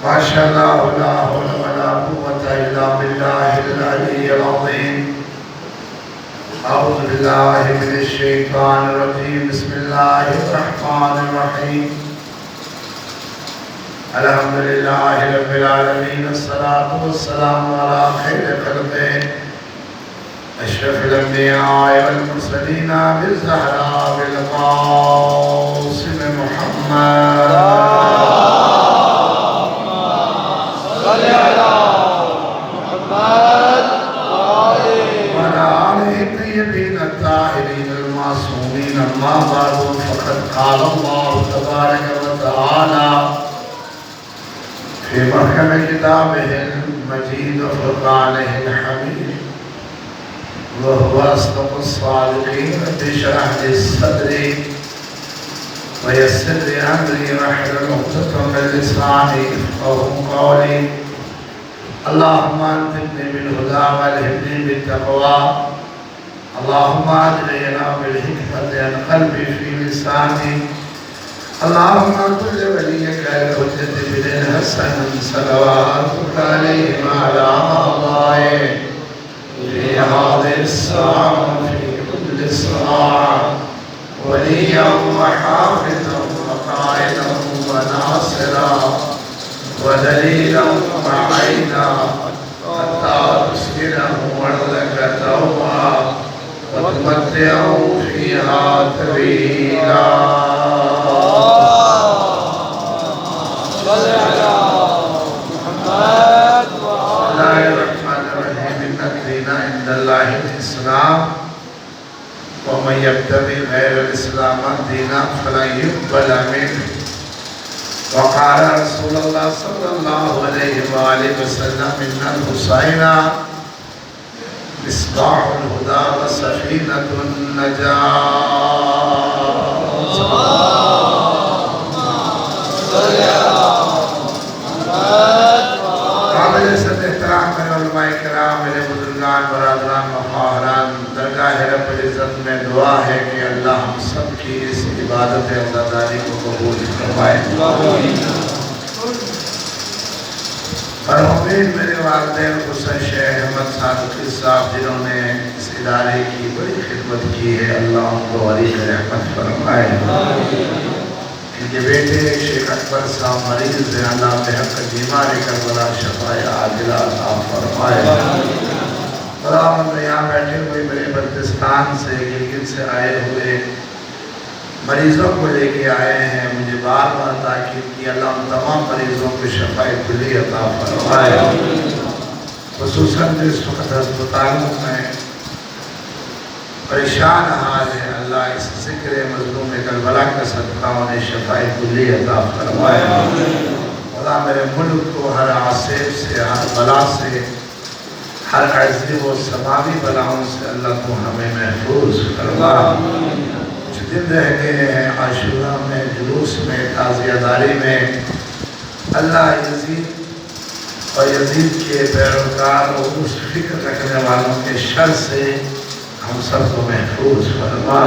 ما شاء الله لا حول ولا قوة إلا بالله العلي العظيم. أعوذ بالله من الشيطان الرجيم. بسم الله الرحمن الرحيم. الحمد لله رب العالمين. الصلاة والسلام على خير خلقه أشرف الأنبياء والمرسلين بالزهراء بالقاسم محمد صل على محمد وعلى آله الطيبين الطاهرين المعصومين. أما بعد فقد قال الله تبارك وتعالى في محكم كتابه المجيد وفرقانه الحميد وهو أصدق الصادقين. رب اشرح لي صدري ويسر لي أمري واحلل عقدة من لساني يفقهوا قولي. اللهم أنزلني بالهدى والهمني بالتقوى. اللهم أدعنا بالحكمة عن قلبي في لساني. اللهم كل وليك الحجة بن الحسن صلواتك عليه وعلى آبائه في هذه الساعة وفي كل ساعة وليا وحافظا وقائدا وناصرا ودليلا وعينا حتى تسكنه أرضك توبا وتمتعه فيها طويلا. صل على محمد. بسم الله الرحمن الرحيم. إن الدين عند الله الإسلام ومن يبتغي غير الإسلام دينا فلن يقبل منه. وقال رسول الله صلى الله عليه وآله وسلم إن الحسين مصباح الهدى وسفينة النجاة. قابل عزت احترام میرے علماء کرام، میرے بزرگان، برادران و خواہران، درگاہ رب العزت میں دعا ہے کہ اللہ ہم سب کی اس عبادت عزاداری کو قبول فرمائے. مرحومین میرے والدین حسین شیخ احمد صادقی صاحب جنہوں نے اس ادارے کی بڑی خدمت کی ہے، اللہ ان کو وریث رحمت فرمائے. ان کے بیٹے شیخ اکبر صاحب مریض ہیں، اللہ بحق بیمار کربلا شفائے عاجلہ عطا فرمائے. خداوند یہاں بیٹھے ہوئے میرے بلتستان سے گلگت سے آئے ہوئے مریضوں کو لے کے آئے ہیں، مجھے بار بار تاکید کی اللہ ان تمام مریضوں کو شفائے کلی عطا فرمائے. خصوصاً جو اس وقت ہسپتالوں میں پریشان حال ہے، اللہ اس ذکر مظلوم کربلا کا صدقہ انہیں شفائے کلی عطا فرمائے. خدا میرے ملک کو ہر عاصف سے، ہر بلا سے، ہر عرضی و سماوی بلاؤں سے اللہ کو ہمیں محفوظ فرما. کچھ دن رہ گئے ہیں عاشورہ میں، جلوس میں، تعزیہ داری میں. اللہ یزید اور یزید کے پیروکار اور اس فکر رکھنے والوں کے شر سے ہم سب کو محفوظ فرما.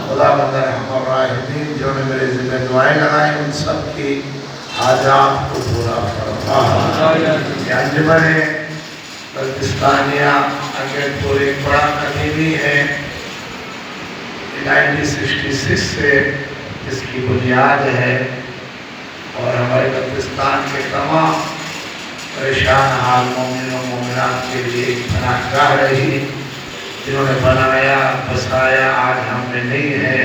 خدا بندہ رحم الراحمین جو نے میرے ذمہ دعائیں لگائیں ان سب کی حاجات کو پورا فرما. یہ انجمن بلتستانیہ اگر پورے بڑا قدیمی ہے، 1966 سے اس کی بنیاد ہے اور ہمارے بلتستان کے تمام پریشان حال مومنوں و مومنات کے لیے ایک پناہ گاہ رہی. جنہوں نے بنایا بسایا آج ہم میں نہیں ہے.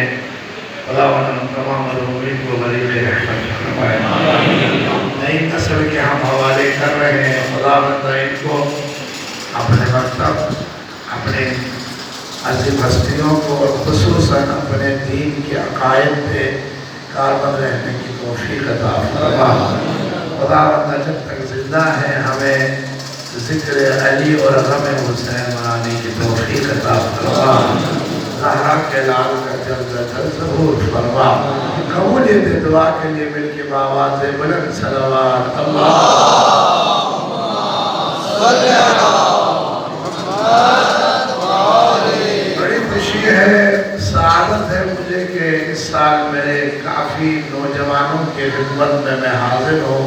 خداوند تمام مرحومین کو وریث رحمت فرمائے. نئی نسل کے ہم حوالے کر رہے ہیں. خداوند ان کو اپنے مکتب، اپنے عظیم ہستیوں کو اور خصوصاً اپنے دین کے عقائد پہ کاربند رہنے کی توفیق عطا فرما. خداوند جب تک زندہ ہے ہمیں ذکر علی اور غم حسین منانے کی توفیق عطا فرما. زہرا کے لال کا جلد ظہور فرما. قبولیت دعا کے لیے مل کے بآواز بلند صلوات اللہم صلی علی محمد. بڑی خوشی ہے، سعادت ہے مجھے کہ اس سال میرے کافی نوجوانوں کے خدمت میں حاضر ہوں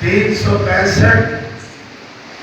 365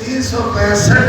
365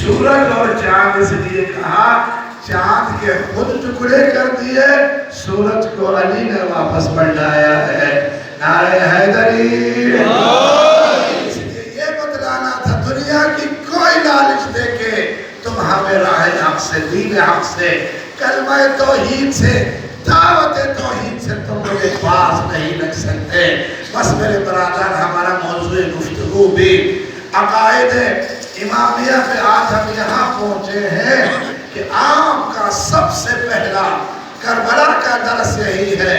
سورج اور چاند اس لیے کہا چاند کے خود ٹکڑے کر دیے، سورج کو علی نے واپس بڑھایا ہے۔ نعرہ حیدری! اس لیے یہ بتلانا تھا دنیا کی کوئی لالچ دے کے تم ہمیں راہ حق سے، دین حق سے، کلمہ توحید سے، دعوت توحید سے تم مجھے پاس نہیں لگ سکتے۔ بس میرے برادر، ہمارا موضوع گفتگو بھی عقائد امامیہ پہ آج ہم یہاں پہنچے ہیں کہ آپ کا سب سے پہلا کربلا کا درس یہی ہے،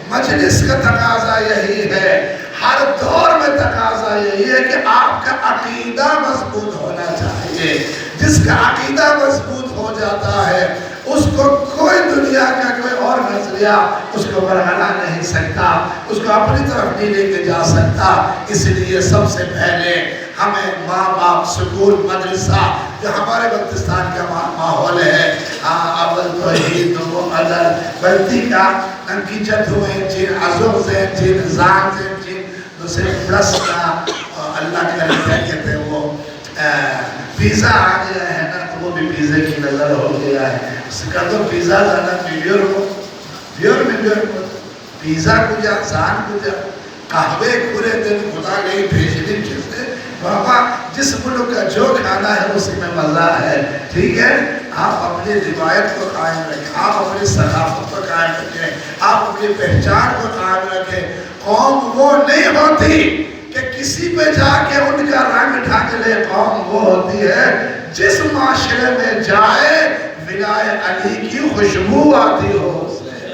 مجلس کا تقاضا یہی ہے، ہر دور میں تقاضا یہی ہے کہ آپ کا عقیدہ مضبوط ہونا چاہیے۔ جس کا عقیدہ مضبوط ہو جاتا ہے اس کو کوئی دنیا کا کوئی اور نظریہ اس کو برہنا نہیں سکتا، اس کو اپنی طرف نہیں لے کے جا سکتا۔ اس لیے سب سے پہلے ہمیں ماں باپ، سکول، مدرسہ جو ہمارے بلتستان کا ماحول ہے، اول توحید و قدر بلتی کا ننکی چت ہوئے جن عزم سے، جن زان سے، جن دوسرے پلس کا اللہ کے لئے کہتے ہیں وہ پیزا آ گیا ہے نا، تو وہ بھی پیزے کی نظر ہو گیا ہے۔ اس کا تو پیزا زیادہ پیور ہو، پیزا کو جا، زان کو جا، قہوے پورے دن خدا گئی بھیجنی چیزیں، بابا جس ملک کا جو کھانا ہے اس میں مزہ ہے، ٹھیک ہے؟ آپ اپنی روایت کو قائم رکھیں، آپ اپنی ثقافت کو قائم رکھیں، آپ اپنی پہچان کو قائم رکھیں۔ قوم وہ نہیں ہوتی کہ کسی پہ جا کے ان کا رنگ ڈھک لے، قوم وہ ہوتی ہے جس معاشرے میں جائے ولائے علی کی خوشبو آتی ہو اس سے۔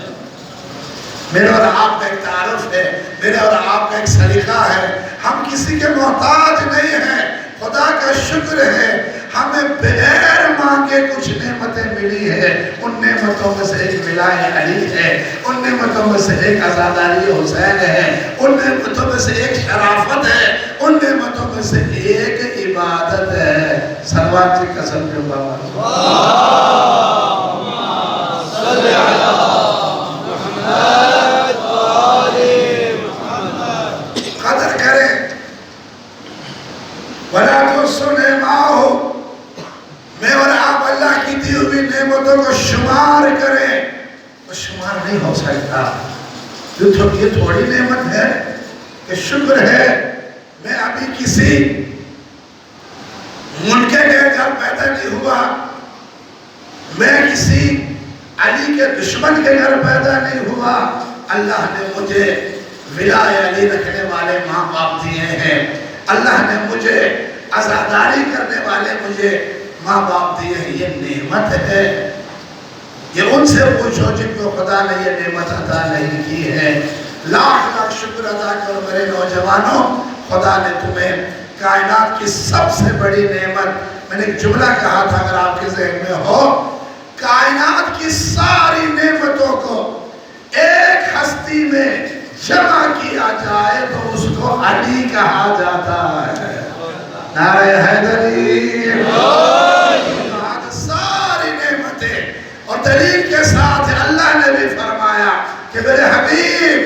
میرے اور آپ کا ایک تعارف ہے، میرے اور آپ کا ایک سلیقہ ہے، ہم کسی کے محتاج نہیں ہیں، خدا کا شکر ہے ہمیں بغیر مانگے کچھ نعمتیں ملی ہے۔ ان نعمتوں میں سے ایک ولایت علی ہے، ان نعمتوں میں سے ایک عزاداری حسین ہے، ان نعمتوں میں سے ایک شرافت ہے، ان نعمتوں میں سے ایک عبادت ہے۔ سلوات کی قسم کے بابا صلی علی محمد آلِ محمد۔ قدر کریں، وَلَا تُحْصُوا نِعْمَتَهُ، میں اور آپ اللہ کی دی ہوئی نعمتوں کو شمار کریں، وہ شمار نہیں ہو سکتا۔ یہ تھوڑی نعمت ہے کہ شکر ہے میں ابھی کسی منکے کے گھر پیدا نہیں ہوا، میں کسی علی کے دشمن کے گھر پیدا نہیں ہوا، اللہ نے مجھے ولایت علی رکھنے والے ماں باپ دیے ہیں، اللہ نے مجھے عزاداری کرنے والے مجھے ماں باپ دیے ہیں، یہ نعمت ہے۔ یہ ان سے پوچھو جن کو خدا نے یہ نعمت عطا نہیں کی ہے۔ لاکھ لاکھ شکر ادا کرو میرے نوجوانوں، خدا نے تمہیں کائنات کی سب سے بڑی نعمت، میں نے ایک جملہ کہا تھا اگر آپ کے ذہن میں ہو، کائنات کی ساری نعمتوں کو ایک ہستی میں جمع کیا جائے تو اس کو علی کہا جاتا ہے۔ نعرہ حیدری! ساری نعمتیں اور دلیل کے ساتھ اللہ نے بھی فرمایا کہ میرے حبیب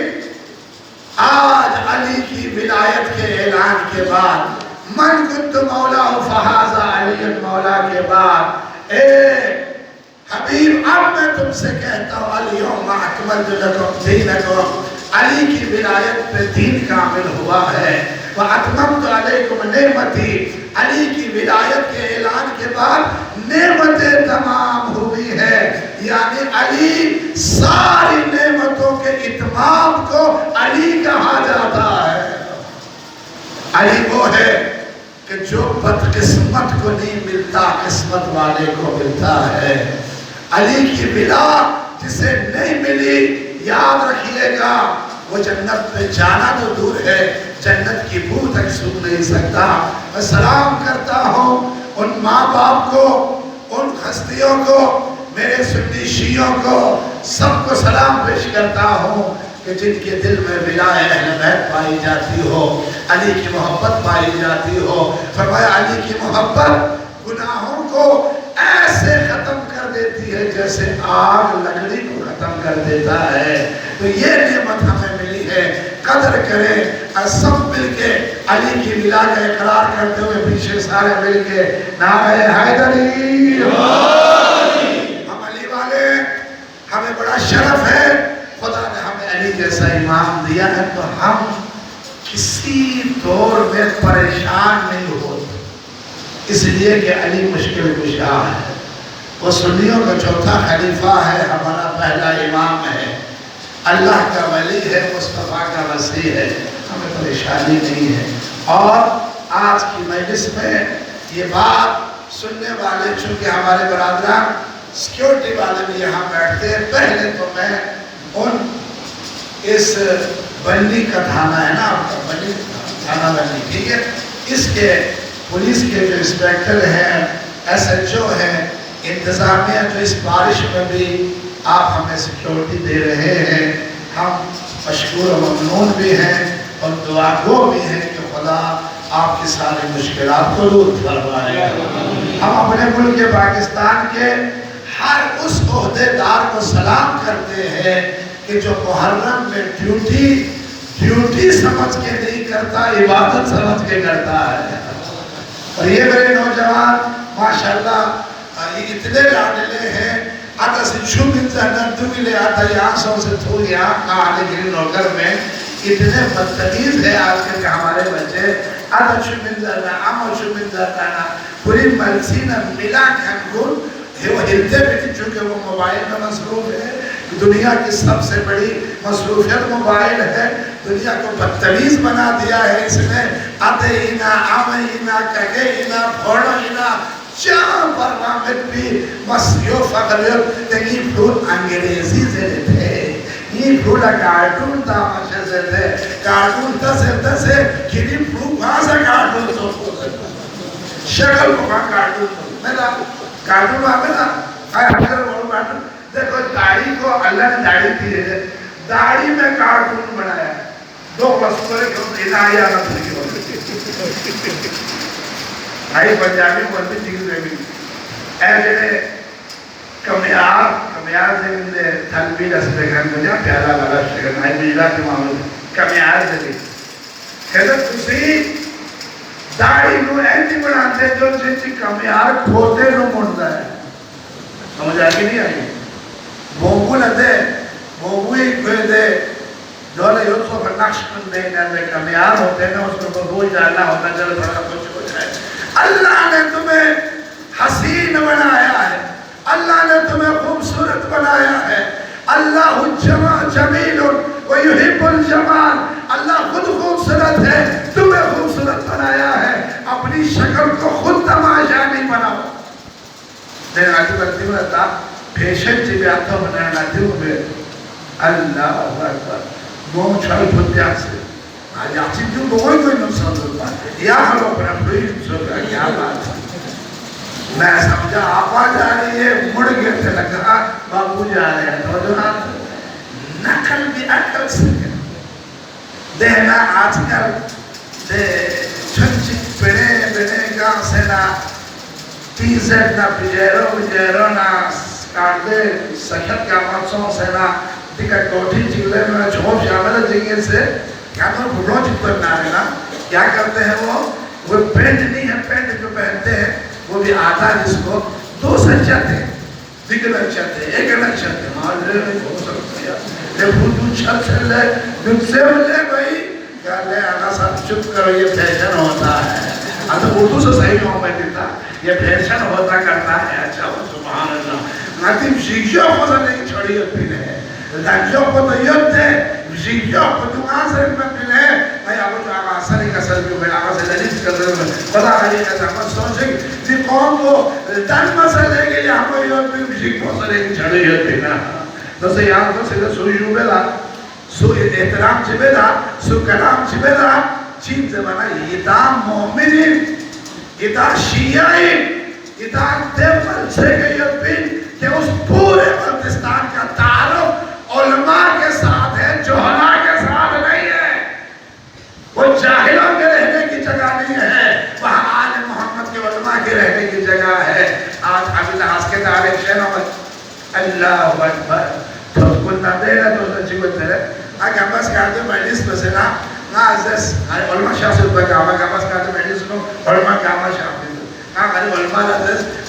آج علی کی ولایت کے اعلان کے بعد، من کنت مولا فہذا علی مولا کے بعد، اے حبیب اب میں تم سے کہتا ہوں الیوم اکملت لکم دینکم، علی کی ولایت پہ دین کامل ہوا ہے، وَأَتْمَمْتُ عَلَيْكُمْ نِعْمَتِي، علی کی ولایت کے اعلان کے بعد نعمتیں تمام ہوئی ہے، یعنی علی ساری نعمتوں کے اتمام کو علی کہا جاتا ہے۔ علی وہ ہے کہ جو بدقسمت کو نہیں ملتا قسمت والے کو ملتا ہے۔ علی کی ولا جسے نہیں ملی یاد رکھیے گا وہ جنت میں جانا تو دور ہے، جنت کی بو تک سن نہیں سکتا۔ میں سلام کرتا ہوں ان ماں باپ کو، ان ہستیوں کو، میرے سنی شیعوں کو، سب کو سلام پیش کرتا ہوں کہ جن کے دل میں ولایت اہل بیت پائی جاتی ہو، علی کی محبت پائی جاتی ہو۔ فرمایا علی کی محبت گناہوں کو ایسے ختم کر دیتی ہے جیسے آگ لکڑی کو ختم کر دیتا ہے۔ تو یہ نعمت ہمیں ملی ہے، قدر کریں۔ سب مل کے علی کی ملا کا اقرار کرتے ہوئے پیچھے سارے مل کے نعرہ حیدری، ہم علی والے، ہمیں بڑا شرف ہے، خدا نے ہمیں علی جیسا امام دیا ہے، تو ہم کسی دور میں پریشان نہیں ہوتے، اس لیے کہ علی مشکل کشا ہے، وہ سنیوں کا چوتھا خلیفہ ہے، ہمارا پہلا امام ہے، اللہ کا ولی ہے، مصطفیٰ کا وسیع ہے، ہمیں پریشانی نہیں ہے۔ اور آج کی مجلس میں یہ بات سننے والے، چونکہ ہمارے برادران سیکیورٹی والے بھی یہاں بیٹھتے ہیں، پہلے تو میں ان اس بنی کا تھانہ ہے نا، آپ کا بنی تھانہ بنی، ٹھیک ہے، اس کے پولیس کے جو انسپیکٹر ہیں، ایس ایچ او ہیں، انتظامیہ جو اس بارش میں بھی آپ ہمیں سیکیورٹی دے رہے ہیں، ہم مشکور و ممنون بھی ہیں اور دعا گو بھی ہیں کہ خدا آپ کی ساری مشکلات کو دور فرمائے۔ ہم اپنے ملک پاکستان کے ہر اس عہدیدار کو سلام کرتے ہیں کہ جو محرم میں ڈیوٹی سمجھ کے نہیں کرتا، عبادت سمجھ کے کرتا ہے۔ اور یہ میرے نوجوان ماشاءاللہ یہ اتنے لاڈلے ہیں، آتا سے چھوٹ انسان دوی لے آتا یہاں سو سے تھو یہاں کہانے گری نوکر میں اتنے بدتمیز ہے آج کے ہمارے بچے، آتا چھوٹ انسان آمو چھوٹ انسان پوری مرسینہ ملا کھنگون وہ ہلتے بھی چونکہ وہ موبائل میں مصروف ہے، دنیا کی سب سے بڑی مصروفیت موبائل ہے، دنیا کو بدتمیز بنا دیا ہے اس نے، آتے اینا آمے اینا کہے اینا پھوڑو اینا جہاں پر وامد بھی مسیو فقریت کہ یہ پھول انگریزی سے تھے، یہ پھول کارٹون تاماشے سے تھے، کارٹون دس ہے کہ یہ پھول وہاں سے کارٹون تو شکل کو وہاں کارٹون تو میرا کارٹون وہاں میرا اگر وہ کارٹون دیکھو داڑھی کو اللہ نے داڑھی دی ہے، داڑھی میں کارٹون بنایا دو بسکرے کو ادائی آنا تھی آئی پنجابی بولتی چیز میں بھی اے جنہیں کمیار سے ملے تھلبی رسپے گھن دنیا پیالا والا شکر آئی مجلہ کی معامل کمیار سے بھی کہتا تسی داڑھی نو ایسی بناتے جو چیزی کمیار کھوتے نو مڑتا ہے سمجھ آگے نہیں آئی بوگو لدے بوگوی کوئی دے دولے یوسف نقش کن دے کمیار ہوتے ہیں اس میں بوگوی جانا ہوتا ہے چلو تھوڑا کچھ ہو جائے اللہ نے تمہیں حسین بنایا ہے، اللہ نے تمہیں خوبصورت بنایا ہے، اللہ جمیل ویحب الجمال، اللہ خود خوبصورت ہے، تمہیں خوبصورت بنایا ہے، اپنی شکل کو خود تماشا نہیں بناؤ۔ دیکھ آتی بلتی ہوں اللہ پیشن چی بیاتا بنانا دیوں میں اللہ اکبر مو چھل پھتیاں سے آج آتی جو کوئی نقصان ہوتا ہے یا ہم اپنا کوئی نقصان ہوتا ہے کیا بات ہے میں سمجھا آپا جا رہی ہے مڑ گئے تھے لگا بابو جا رہے ہیں نوجوان نقل بھی اکل سکے دینا آج کل دے چھنچک بنے گا سے نا پیزر نا بجیرو نا کارڈے سکھت کا مقصوں سے نا دیکھا کوٹھی چکلے میں چھوپ شامل جنگے سے کیا تو بھڑوں چک پر نہ رہنا کیا کرتے ہیں وہ پینٹ نہیں ہے، پینٹ جو پہنتے ہیں وہ بھی آتا جس کو دو سچت ہے دکھ نچت ہے ایک نچت ہے مالے ہو سکتا ہے لے بھوٹو چھت سے لے دن سے لے بھائی کہا لے آنا صاحب چپ کرو یہ فیشن ہوتا ہے آتا اردو سے صحیح ہوں میں دیتا یہ فیشن ہوتا کرتا ہے اچھا وہ سبحان اللہ ناتیم شیشہ کو سے نہیں چھوڑی ہوتی ہے لنجو کو تو یود ہے شیشہ کو تو آسر میں ملے میں آگو جو آگا آسری کا سر کیوں میں آگا سے للیت کا سر میں خدا علی کا زحمت سوچیں کہ قوم کو دن مسئلے کے لئے ہمیں یود بھی شیخ مسئلے کی چھڑی ہوتی نا تو سے یہاں تو سیدھا سو یوبے دا سو احترام چبے دا سو کلام چبے دا چین سے بنا یہ دا مومنین یہ دا شیعین یہ دا دیوال سے کہ یود بھی کہ اس پورے بلتستان کا تعارف علماء کے ساتھ ہے، جوہلاء کے ساتھ نہیں ہے، وہ جاہلوں کے رہنے کی جگہ نہیں ہے، وہاں آل محمد کے علماء کے رہنے کی جگہ ہے۔ آج ابھی لحاظ کے تاریخ شہنوں میں اللہ اکبر تو کل نہ دے رہا تو اس نے چیوت دے رہے آگے ہم بس کہتے ہیں مجلس میں سے نا azas ulama syafil bagama gamas kata medis no ulama gama syafil kali ulama azas